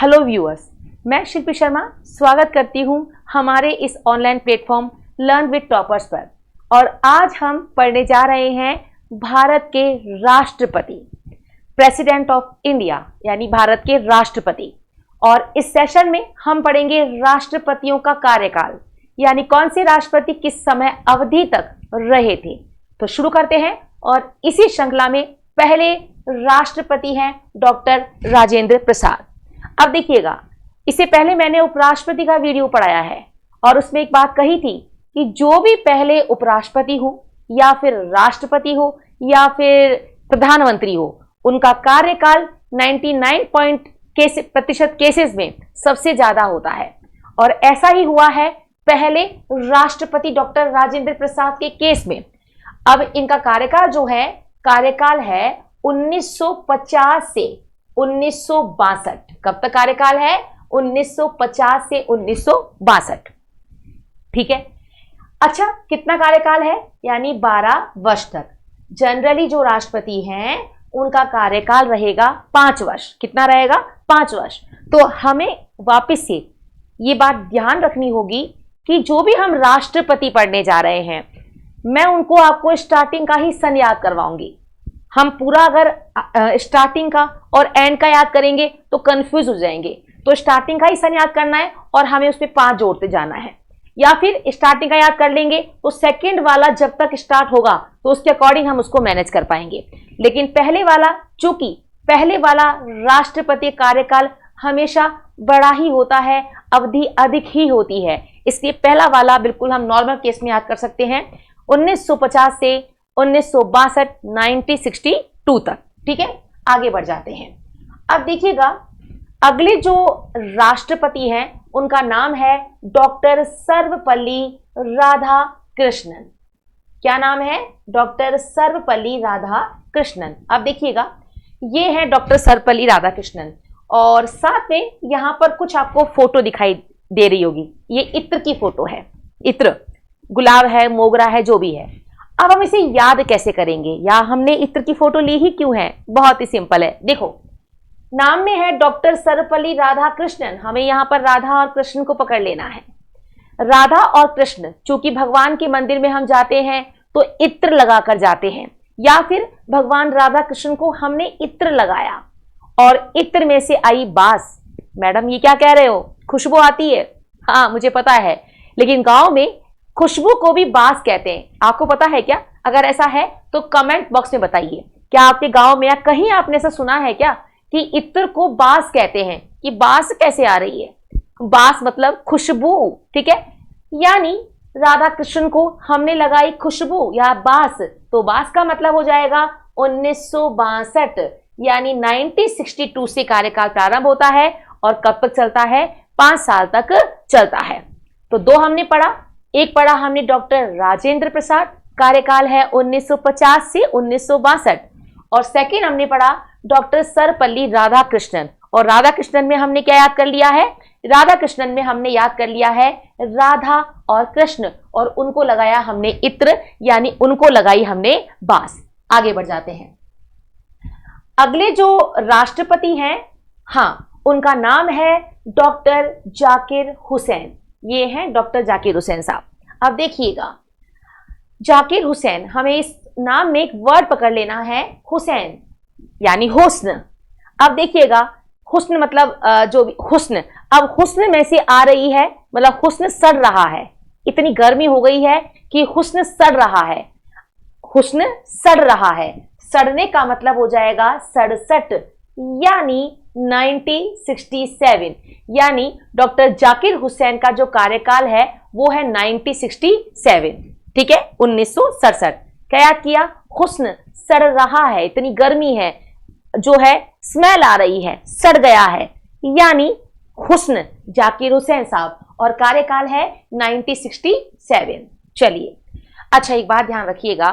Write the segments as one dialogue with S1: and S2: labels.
S1: Hello viewers, मैं शिल्पी शर्मा स्वागत करती हूं हमारे इस online platform learn with toppers पर। और आज हम पढ़ने जा रहे हैं भारत के राष्ट्रपति, प्रेसिडेंट ऑफ इंडिया यानी भारत के राष्ट्रपति। और इस सेशन में हम पढ़ेंगे राष्ट्रपतियों का कार्यकाल, यानी कौन से राष्ट्रपति किस समय अवधि तक रहे थे। तो शुरू करते हैं। और इसी श्रृंखला में पहले राष्ट्रपति हैं डॉक्टर राजेंद्र प्रसाद। अब देखिएगा, इससे पहले मैंने उपराष्ट्रपति का वीडियो पढ़ाया है और उसमें एक बात कही थी कि जो भी पहले उपराष्ट्रपति हो या फिर राष्ट्रपति हो या फिर प्रधानमंत्री हो, उनका कार्यकाल 99% केसेस में सबसे ज्यादा होता है। और ऐसा ही हुआ है पहले राष्ट्रपति डॉक्टर राजेंद्र प्रसाद के केस में। अब इनका कार्यकाल है 1950 से 1962। कब तक कार्यकाल है? 1950 से 1962। ठीक है। अच्छा, कितना कार्यकाल है? यानी 12 वर्ष तक। जनरली जो राष्ट्रपति हैं उनका कार्यकाल रहेगा 5 वर्ष। कितना रहेगा? 5 वर्ष। तो हमें वापस से ये बात ध्यान रखनी होगी कि जो भी हम राष्ट्रपति पढ़ने जा रहे हैं, मैं उनको आपको स्टार्टिंग का ही सन याद करवाऊंगी। हम पूरा अगर स्टार्टिंग का और एंड का याद करेंगे तो कंफ्यूज हो जाएंगे। तो स्टार्टिंग का ही सन याद करना है और हमें उस पर 5 जोड़ते जाना है। या फिर स्टार्टिंग का याद कर लेंगे तो सेकंड वाला जब तक स्टार्ट होगा तो उसके अकॉर्डिंग हम उसको मैनेज कर पाएंगे। लेकिन पहले वाला, चूंकि पहले वाला राष्ट्रपति कार्यकाल हमेशा बड़ा ही होता है, अवधि अधिक ही होती है, इसलिए पहला वाला बिल्कुल हम नॉर्मल केस में याद कर सकते हैं 1950 से 1962 1962 तक। ठीक है, आगे बढ़ जाते हैं। अब देखिएगा, अगले जो राष्ट्रपति हैं उनका नाम है डॉक्टर सर्वपल्ली राधाकृष्णन। क्या नाम है? डॉक्टर सर्वपल्ली राधाकृष्णन। अब देखिएगा, ये है डॉक्टर सर्वपल्ली राधाकृष्णन और साथ में यहां पर कुछ आपको फोटो दिखाई दे रही होगी। ये इत्र की फोटो है। इत्र, गुलाब है, मोगरा है, जो भी है। अब हम इसे याद कैसे करेंगे, या हमने इत्र की फोटो ली ही क्यों है? बहुत ही सिंपल है। देखो, नाम में है डॉक्टर सर्वपल्ली राधाकृष्णन, हमें यहां पर राधा और कृष्ण को पकड़ लेना है। राधा और कृष्ण, चूंकि भगवान के मंदिर में हम जाते हैं तो इत्र लगाकर जाते हैं, या फिर भगवान राधा कृष्ण को हमने इत्र लगाया और इत्र में से आई बास। मैडम ये क्या कह रहे हो? खुशबू आती है। हाँ मुझे पता है, लेकिन गांव में खुशबू को भी बास कहते हैं। आपको पता है क्या? अगर ऐसा है तो कमेंट बॉक्स में बताइए। क्या आपके गांव में या कहीं आपने ऐसा सुना है क्या कि इत्र को बास कहते हैं? कि बास कैसे आ रही है? बास मतलब खुशबू। ठीक है, यानी राधा कृष्ण को हमने लगाई खुशबू या बास, तो बास का मतलब हो जाएगा 1962, यानी 1962 से कार्यकाल प्रारंभ होता है और कब तक चलता है? 5 साल तक चलता है। तो 2 हमने पढ़ा। एक पढ़ा हमने डॉक्टर राजेंद्र प्रसाद, कार्यकाल है 1950 से 1962। और सेकेंड हमने पढ़ा डॉक्टर सर्वपल्ली राधाकृष्णन। और राधाकृष्णन में हमने क्या याद कर लिया है? राधाकृष्णन में हमने याद कर लिया है राधा और कृष्ण, और उनको लगाया हमने इत्र, यानी उनको लगाई हमने बास। आगे बढ़ जाते हैं। अगले जो राष्ट्रपति हैं, हाँ, उनका नाम है डॉक्टर जाकिर हुसैन। ये हैं डॉक्टर जाकिर हुसैन साहब। अब देखिएगा, जाकिर हुसैन, हमें इस नाम में एक वर्ड पकड़ लेना है, हुसैन यानी हुस्न। अब देखिएगा, हुस्न मतलब जो भी हुस्न, अब हुस्न में से आ रही है, मतलब हुस्न सड़ रहा है। इतनी गर्मी हो गई है कि हुस्न सड़ रहा है। हुस्न सड़ रहा है, सड़ने का मतलब हो जाएगा 67, यानी 1967। यानी डॉक्टर जाकिर हुसैन का जो कार्यकाल है वो है 1967। ठीक है, 1967। क्या याद किया? हुस्न सड़ रहा है, इतनी गर्मी है, जो है स्मेल आ रही है, सड़ गया है, यानी हुस्न जाकिर हुसैन साहब, और कार्यकाल है 1967। चलिए, अच्छा एक बात ध्यान रखिएगा,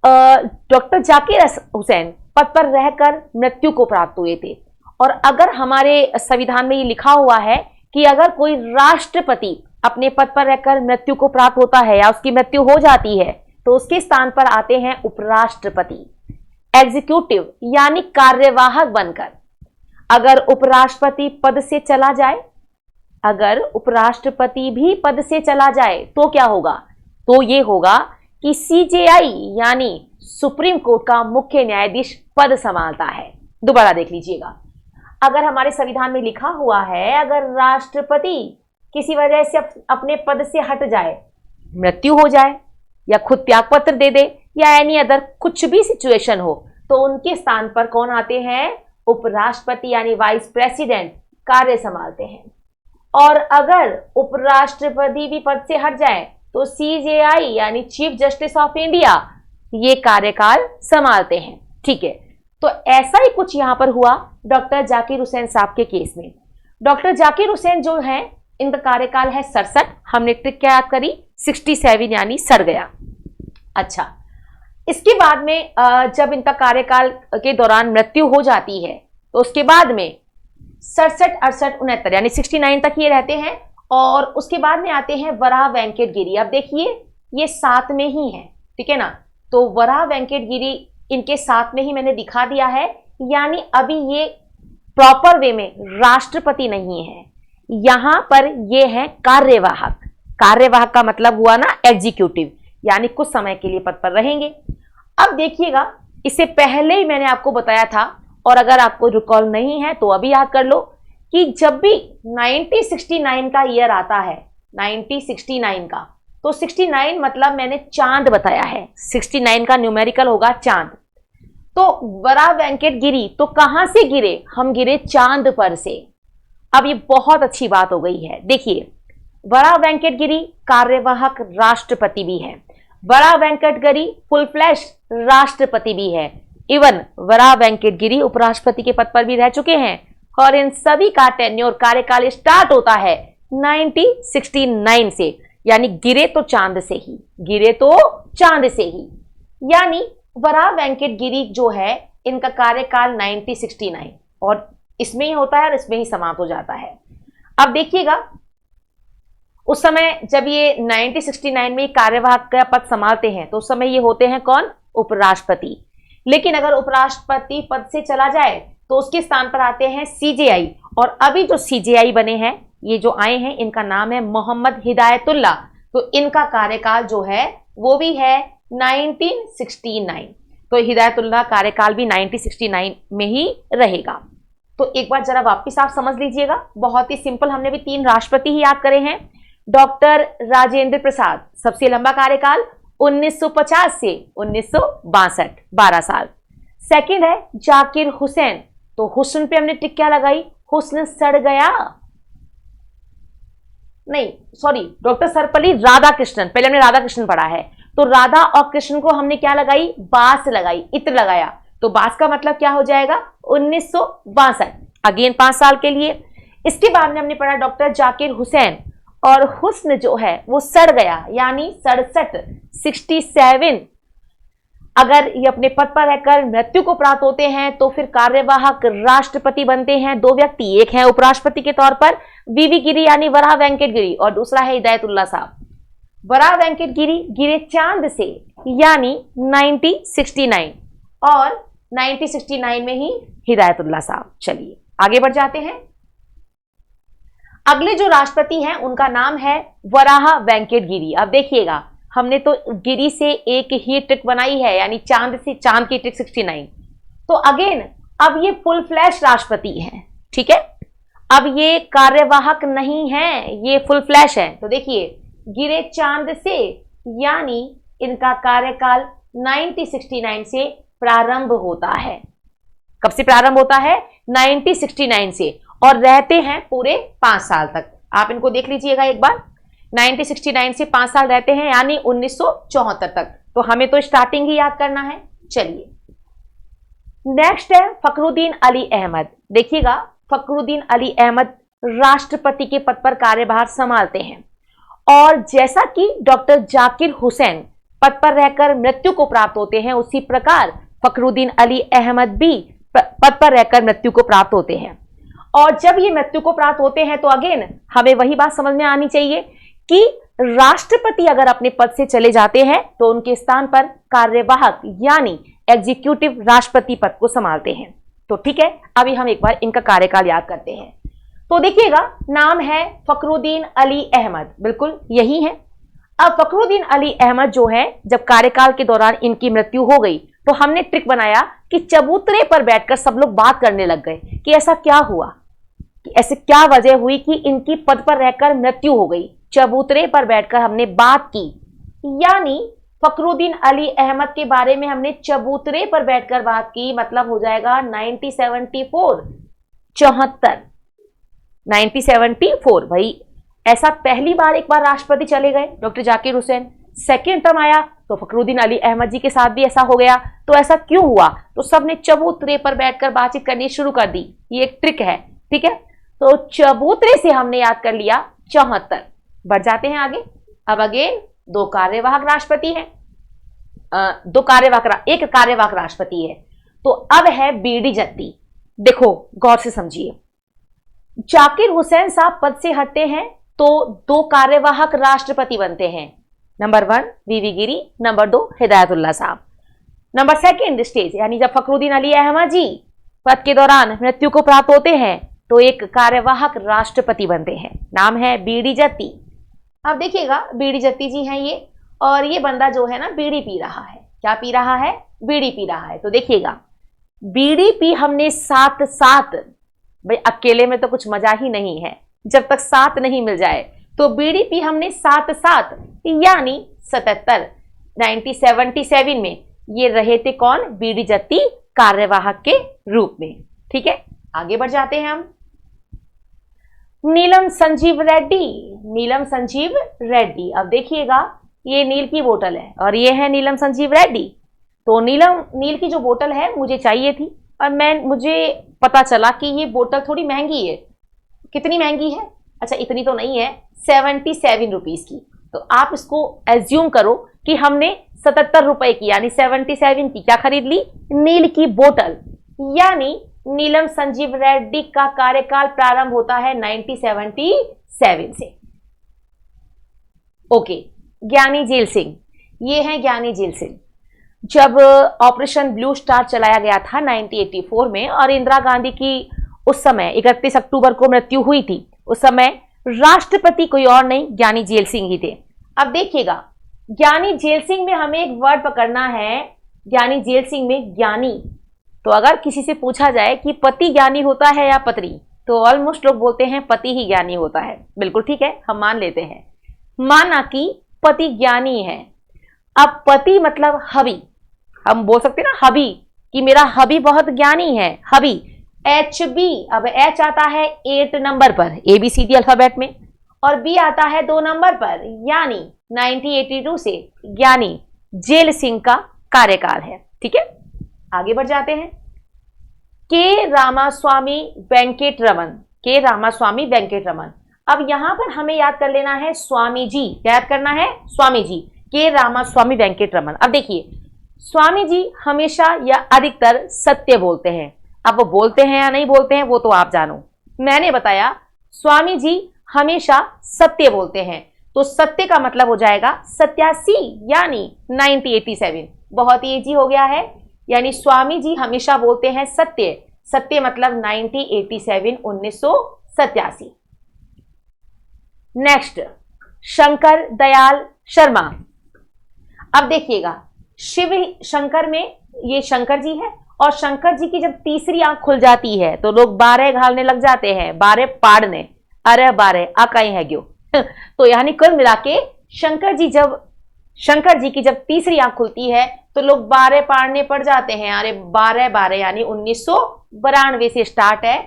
S1: डॉक्टर जाकिर हुसैन पद पर रहकर मृत्यु को प्राप्त हुए थे। और अगर हमारे संविधान में ये लिखा हुआ है कि अगर कोई राष्ट्रपति अपने पद पर रहकर मृत्यु को प्राप्त होता है या उसकी मृत्यु हो जाती है तो उसके स्थान पर आते हैं उपराष्ट्रपति, एग्जीक्यूटिव यानी कार्यवाहक बनकर। अगर उपराष्ट्रपति पद से चला जाए, अगर उपराष्ट्रपति भी पद से चला जाए तो क्या होगा? तो ये होगा कि सीजेआई यानी सुप्रीम कोर्ट का मुख्य न्यायाधीश पद संभालता है। दोबारा देख लीजिएगा, अगर हमारे संविधान में लिखा हुआ है अगर राष्ट्रपति किसी वजह से अपने पद से हट जाए, मृत्यु हो जाए या खुद त्यागपत्र दे दे या एनी अदर कुछ भी सिचुएशन हो, तो उनके स्थान पर कौन आते हैं? उपराष्ट्रपति यानी वाइस प्रेसिडेंट कार्य संभालते हैं। और अगर उपराष्ट्रपति भी पद से हट जाए तो सीजेआई यानी चीफ जस्टिस ऑफ इंडिया ये कार्यकाल संभालते हैं। ठीक है, तो ऐसा ही कुछ यहां पर हुआ डॉक्टर जाकिर हुसैन साहब के केस में। डॉक्टर जाकिर हुसैन जो है इनका कार्यकाल है 67, हमने ट्रिक क्या याद करी? 67 यानी सड़ गया। अच्छा, इसके बाद में जब इनका कार्यकाल के दौरान मृत्यु हो जाती है तो उसके बाद में 67, 68, 69 यानी 69 तक ये रहते हैं। और उसके बाद में आते हैं वराह वेंकट गिरी। अब देखिए ये साथ में ही है, ठीक है ना, तो वराह वेंकट गिरी इनके साथ में ही मैंने दिखा दिया है, यानी अभी ये प्रॉपर वे में राष्ट्रपति नहीं है, यहां पर ये है कार्यवाहक। कार्यवाहक का मतलब हुआ ना एग्जीक्यूटिव, यानी कुछ समय के लिए पद पर रहेंगे। अब देखिएगा, इससे पहले ही मैंने आपको बताया था, और अगर आपको रिकॉल नहीं है तो अभी याद कर लो कि जब भी 1969 का ईयर आता है, 1969 का, तो 69 मतलब मैंने चांद बताया है, 69 का न्यूमेरिकल होगा चांद। तो वराह वेंकट गिरी तो कहां से गिरे? हम गिरे चांद पर से। अब ये बहुत अच्छी बात हो गई है। देखिए, वराह वेंकट गिरी कार्यवाहक राष्ट्रपति भी है, वराह वेंकट गिरी फुल फ्लैश राष्ट्रपति भी है, इवन वराह वेंकट गिरी उपराष्ट्रपति के पद पर भी रह चुके हैं। और इन सभी का टेन्योर कार्यकाल स्टार्ट होता है 1969 से, यानी गिरे तो चांद से ही, गिरे तो चांद से ही। यानी वराह वेंकट गिरी जो है इनका कार्यकाल 1969 और इसमें ही होता है और इसमें ही समाप्त हो जाता है। अब देखिएगा, उस समय जब ये 1969 में कार्यवाहक का पद संभालते हैं तो उस समय ये होते हैं कौन? उपराष्ट्रपति। लेकिन अगर उपराष्ट्रपति पद से चला जाए तो उसके स्थान पर आते हैं सीजेआई। और अभी जो सीजेआई बने हैं, ये जो आए हैं, इनका नाम है मोहम्मद हिदायतुल्ला। तो इनका कार्यकाल जो है वो भी है 1969। तो हिदायतुल्ला कार्यकाल भी 1969 में ही रहेगा। तो एक बार जरा वापस आप समझ लीजिएगा, बहुत ही सिंपल, हमने भी 3 राष्ट्रपति ही याद करे हैं। डॉक्टर राजेंद्र प्रसाद सबसे लंबा कार्यकाल 1950 से 1962, 12 साल। सेकंड है जाकिर हुसैन, तो हुस्न पे हमने टिक क्या लगाई? हुस्न सड़ गया, नहीं सॉरी, डॉक्टर सर्वपल्ली राधाकृष्णन, पहले हमने राधाकृष्णन पढ़ा है, तो राधा और कृष्ण को हमने क्या लगाई? बास लगाई, इत्र लगाया, तो बास का मतलब क्या हो जाएगा? 1962, अगेन 5 साल के लिए। इसके बाद में हमने पढ़ा डॉक्टर जाकिर हुसैन, और हुस्न जो है वो सड़ गया, यानी 67। अगर ये अपने पद पर रहकर मृत्यु को प्राप्त होते हैं तो फिर कार्यवाहक राष्ट्रपति बनते हैं 2 व्यक्ति, एक है उपराष्ट्रपति के तौर पर वीवी गिरी यानी वराह वेंकट गिरी, और दूसरा है हिदायतुल्ला साहब। वराह वेंकट गिरी गिरे चांद से, यानी 1969, और 1969 में ही हिदायतुल्ला साहब। चलिए आगे बढ़ जाते हैं। अगले जो राष्ट्रपति हैं उनका नाम है वराह वेंकट गिरी। अब देखिएगा, हमने तो गिरी से एक ही ट्रिक बनाई है, यानी चांद से, चांद की ट्रिक 69। तो अगेन अब ये फुल फ्लैश राष्ट्रपति हैं, ठीक है, अब ये कार्यवाहक नहीं है, ये फुल फ्लैश है। तो देखिए, गिरे चांद से, यानी इनका कार्यकाल 1969 से प्रारंभ होता है। कब से प्रारंभ होता है? 1969 से, और रहते हैं पूरे 5 साल तक। आप इनको देख लीजिएगा एक बार, 1969 से 5 साल रहते हैं, यानी 1974 तक। तो हमें तो स्टार्टिंग ही याद करना है। चलिए नेक्स्ट है फखरुद्दीन अली अहमद। देखिएगा, फखरुद्दीन अली अहमद राष्ट्रपति के पद पर कार्यभार संभालते हैं, और जैसा कि डॉक्टर जाकिर हुसैन पद पर रहकर मृत्यु को प्राप्त होते हैं, उसी प्रकार फखरुद्दीन अली अहमद भी पद पर रहकर मृत्यु को प्राप्त होते हैं। और जब ये मृत्यु को प्राप्त होते हैं तो अगेन हमें वही बात समझ में आनी चाहिए कि राष्ट्रपति अगर अपने पद से चले जाते हैं तो उनके स्थान पर कार्यवाहक यानी एग्जीक्यूटिव राष्ट्रपति पद को संभालते हैं। तो ठीक है, अभी हम एक बार इनका कार्यकाल याद करते हैं। तो देखिएगा, नाम है फखरुद्दीन अली अहमद, बिल्कुल यही है। अब फखरुद्दीन अली अहमद जो है, जब कार्यकाल के दौरान इनकी मृत्यु हो गई तो हमने ट्रिक बनाया कि चबूतरे पर बैठकर सब लोग बात करने लग गए कि ऐसा क्या हुआ, कि ऐसे क्या वजह हुई कि इनकी पद पर रहकर मृत्यु हो गई। चबूतरे पर बैठकर हमने बात की, यानी फखरुद्दीन अली अहमद के बारे में हमने चबूतरे पर बैठकर बात की, मतलब हो जाएगा 1974, 74, 1974। भाई ऐसा पहली बार एक बार राष्ट्रपति चले गए doctor Zakir Hussain, second term आया तो फखरुद्दीन अली अहमद जी के साथ भी ऐसा हो गया। तो ऐसा क्यों हुआ, तो सबने चबूतरे पर बैठकर बातचीत करनी शुरू कर दी। ये एक ट्रिक है, ठीक है। तो चबूतरे से हमने याद कर लिया 74। बढ़ जाते हैं आगे। अब अगेन दो कार्यवाहक राष्ट्रपति हैं, एक कार्यवाहक राष्ट्रपति है। तो अब है बीडी जत्ती। देखो गौर से समझिए, जाकिर हुसैन साहब पद से हटते हैं तो दो कार्यवाहक राष्ट्रपति बनते हैं। नंबर 1 वीवी गिरी, नंबर 2 हिदायतुल्लाह साहब। नंबर सेकेंड स्टेज, यानी जब फखरुद्दीन अली अहमद जी पद के दौरान मृत्यु को प्राप्त होते हैं तो एक कार्यवाहक राष्ट्रपति बनते हैं, नाम है बीडी जत्ती। अब देखिएगा, बीडी जत्ती जी हैं ये, और ये बंदा जो है ना बीड़ी पी रहा है। क्या पी रहा है, बीड़ी पी रहा है। तो देखिएगा, बीड़ी पी हमने साथ साथ, भाई अकेले में तो कुछ मजा ही नहीं है जब तक साथ नहीं मिल जाए, तो बीड़ी पी हमने साथ साथ, यानी 77, 1977 में ये रहे थे कौन, बीडी जत्ती कार्यवाहक के रूप में। ठीक है, आगे बढ़ जाते हैं हम। नीलम संजीव रेड्डी, नीलम संजीव रेड्डी। अब देखिएगा, ये नील की बोतल है और ये है नीलम संजीव रेड्डी। तो नील की जो बोतल है मुझे चाहिए थी, और मुझे पता चला कि ये बोतल थोड़ी महंगी है। कितनी महंगी है, अच्छा इतनी तो नहीं है, 77 रुपीज की। तो आप इसको एज्यूम करो कि हमने 77 रुपए की, यानी 77 की क्या खरीद ली, नील की बोतल। यानी नीलम संजीव रेड्डी का कार्यकाल प्रारंभ होता है 1977 से। ओके, ज्ञानी जेल सिंह, ये है ज्ञानी जेल सिंह। जब ऑपरेशन ब्लू स्टार चलाया गया था 1984 में, और इंदिरा गांधी की उस समय 31 अक्टूबर को मृत्यु हुई थी, उस समय राष्ट्रपति कोई और नहीं, ज्ञानी जेल सिंह ही थे। अब देखिएगा, ज्ञानी जेल सिंह में हमें एक वर्ड पकड़ना है, ज्ञानी जेल सिंह में ज्ञानी। तो अगर किसी से पूछा जाए कि पति ज्ञानी होता है या पत्नी, तो ऑलमोस्ट लोग बोलते हैं पति ही ज्ञानी होता है। बिल्कुल ठीक है, हम मान लेते हैं, माना कि पति ज्ञानी है। अब पति मतलब हबी, हम बोल सकते हैं ना हबी, कि मेरा हबी बहुत ज्ञानी है, हबी HB। अब H आता है 8 नंबर पर ABCD अल्फाबेट में, और B आता है 2 नंबर पर, यानी 1982 से ज्ञानी जेल सिंह का कार्यकाल है। ठीक है, आगे बढ़ जाते हैं। के रामास्वामी वेंकटरमन, के रामास्वामी वेंकटरमन। अब यहां पर हमें याद कर लेना है स्वामी जी, याद करना है स्वामी जी, के रामास्वामी वेंकटरमन। अब देखिए, स्वामी जी हमेशा या अधिकतर सत्य बोलते हैं। अब वो बोलते हैं या नहीं बोलते हैं वो तो आप जानो, मैंने बताया स्वामी जी हमेशा सत्य बोलते हैं। तो सत्य का मतलब हो जाएगा 87, यानी 1987। बहुत ही इजी हो गया है, यानी स्वामी जी हमेशा बोलते हैं सत्य, सत्य मतलब 1987, 1987। नेक्स्ट, शंकर दयाल शर्मा। अब देखिएगा, शिव शंकर में ये शंकर जी है, और शंकर जी की जब तीसरी आंख खुल जाती है तो लोग 12 घालने लग जाते हैं, 12 पाड़ने, अरे 12 आकाई है क्यों। तो यानी कुल मिला के शंकर जी की जब तीसरी आंख खुलती है तो लोग 12 पाड़ने पड़ जाते हैं। अरे 12 यानी 1992 से स्टार्ट है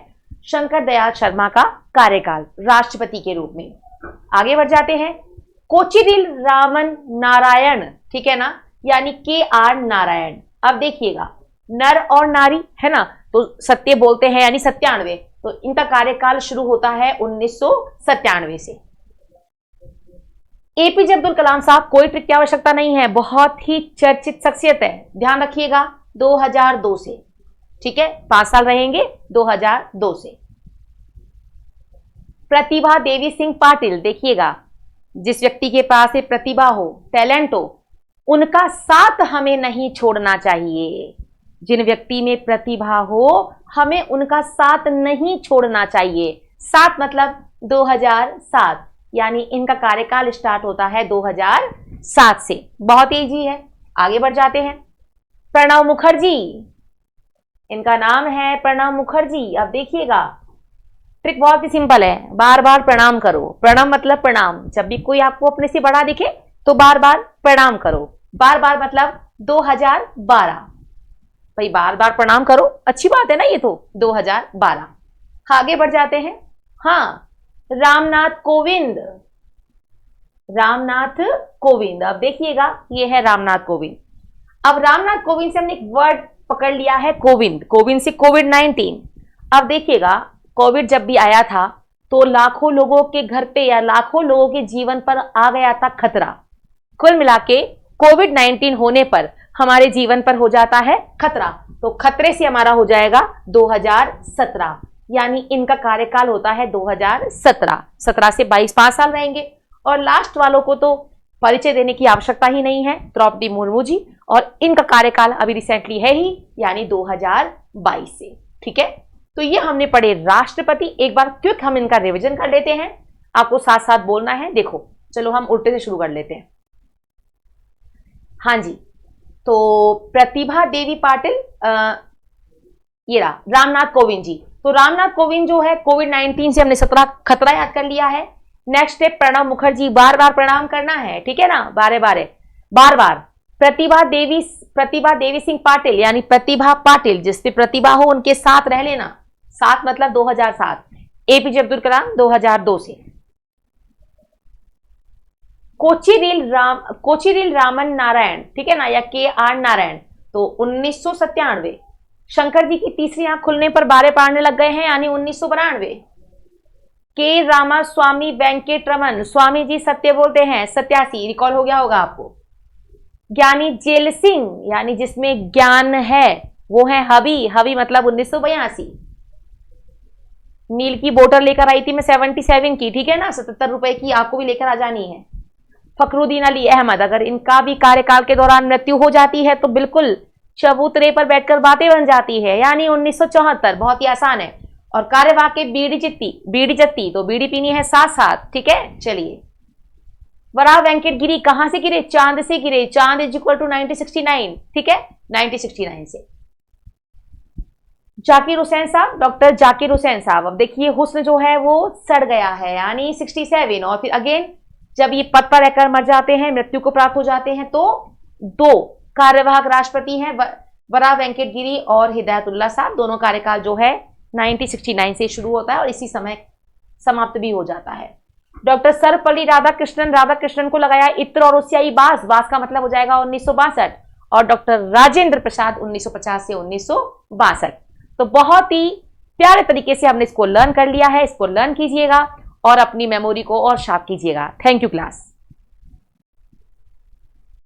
S1: शंकर दयाल शर्मा का कार्यकाल राष्ट्रपति के रूप में। आगे बढ़ जाते हैं। कोचिरिल रामन नारायण, ठीक है ना, यानी KR नारायण। अब देखिएगा, नर और नारी है ना, तो सत्य बोलते हैं यानी 97, तो इनका कार्यकाल शुरू होता है 1997 से। APJ अब्दुल कलाम साहब, कोई ट्रिक की आवश्यकता नहीं है, बहुत ही चर्चित शख्सियत है, ध्यान रखिएगा, 2002 से। ठीक है, 5 साल रहेंगे 2002 से। प्रतिभा देवी सिंह पाटिल, देखिएगा, जिस व्यक्ति के पास ये प्रतिभा हो, टैलेंट हो, उनका साथ हमें नहीं छोड़ना चाहिए। जिन व्यक्ति में प्रतिभा हो हमें उनका साथ नहीं छोड़ना चाहिए। सात मतलब 2007, यानी इनका कार्यकाल स्टार्ट होता है 2007 से। बहुत इजी है, आगे बढ़ जाते हैं। प्रणब मुखर्जी, इनका नाम है प्रणब मुखर्जी। अब देखिएगा ट्रिक बहुत ही सिंपल है, बार बार प्रणाम करो। प्रणब मतलब प्रणाम, जब भी कोई आपको अपने से बड़ा दिखे तो बार बार प्रणाम करो। बार बार मतलब 2012, भाई बार बार प्रणाम करो, अच्छी बात है ना ये तो 2012। आगे बढ़ जाते हैं। हाँ, रामनाथ कोविंद, रामनाथ कोविंद। अब देखिएगा ये है रामनाथ कोविंद। अब रामनाथ कोविंद से हमने एक वर्ड पकड़ लिया है कोविंद, कोविंद से कोविड-19। अब देखिएगा कोविड जब भी आया था तो लाखों लोगों के घर पे या लाखों लोगों के जीवन पर आ गया था खतरा। कुल मिला के कोविड-19 होने पर हमारे जीवन पर हो जाता है खतरा, तो खतरे से हमारा हो जाएगा 2017, यानी इनका कार्यकाल होता है 2017। 17 से 22 5 साल रहेंगे। और लास्ट वालों को तो परिचय देने की आवश्यकता ही नहीं है, द्रौपदी मुर्मू जी, और इनका कार्यकाल अभी रिसेंटली है ही, यानी 2022 से। ठीक है, तो ये हमने पढ़े राष्ट्रपति। एक बार क्विक हम इनका रिवीजन कर लेते हैं, आपको साथ साथ बोलना है। देखो चलो हम उल्टे से शुरू कर लेते हैं। हाँ जी, तो प्रतिभा देवी पाटिल, ये रहा रामनाथ कोविंद जी। तो रामनाथ कोविंद जो है कोविड-19 से हमने 17 खतरा याद कर लिया है। नेक्स्ट है प्रणब मुखर्जी, बार बार प्रणाम करना है, ठीक है ना, बार बार। प्रतिभा देवी सिंह पाटिल, यानी प्रतिभा पाटिल, जिसपे प्रतिभा हो उनके साथ रह लेना। साथ मतलब 2007। एपीजे अब्दुल कलाम 2002 से। कोचिरिल रामन नारायण, ठीक है ना, या KR नारायण, तो 1997। शंकर जी की तीसरी आंख खुलने पर बारे पढ़ने लग गए हैं, यानी 1992। के रामास्वामी वेंकटरमन, स्वामी जी सत्य बोलते हैं, 87, रिकॉल हो गया होगा आपको। ज्ञानी जेल सिंह, यानी जिसमें ज्ञान है, वो है हवि मतलब 1982। नील की बोतल लेकर आई थी मैं 77 की, ठीक है ना, 77 रुपए की, आपको भी लेकर आ जानी है। फखरुद्दीन अली अहमद, अगर इनका भी कार्यकाल के दौरान मृत्यु हो जाती है तो बिल्कुल चबूतरे पर बैठकर बातें बन जाती है, यानी 1974, बहुत ही आसान है। और कार्यवाह के बीड़ी जत्ती, तो बीड़ी पीनी है साथ साथ, ठीक है। चलिए, वराह वेंकट गिरी कहां से गिरे? चांद से गिरे। चांद इज इक्वल टू 1969, ठीक है, 1969 से। जाकिर हुसैन साहब, डॉक्टर जाकिर हुसैन साहब। अब देखिए हुस्न जो है वो सड़ गया है, यानी 67। और फिर अगेन जब ये पद पर रहकर मर जाते हैं, मृत्यु को प्राप्त हो जाते हैं, तो दो कार्यवाहक राष्ट्रपति हैं, वराह वेंकट गिरी और हिदायतुल्लाह साहब। दोनों कार्यकाल जो है 1969 से शुरू होता है और इसी समय समाप्त भी हो जाता है। डॉक्टर सर्वपल्ली राधाकृष्णन को लगाया इत्र और उस्याई बास का मतलब हो जाएगा 1962। और डॉक्टर राजेंद्र प्रसाद 1950 से 1962। तो बहुत ही प्यारे तरीके से हमने इसको लर्न कर लिया है। इसको लर्न कीजिएगा और अपनी मेमोरी को और शार्प कीजिएगा। Thank you class.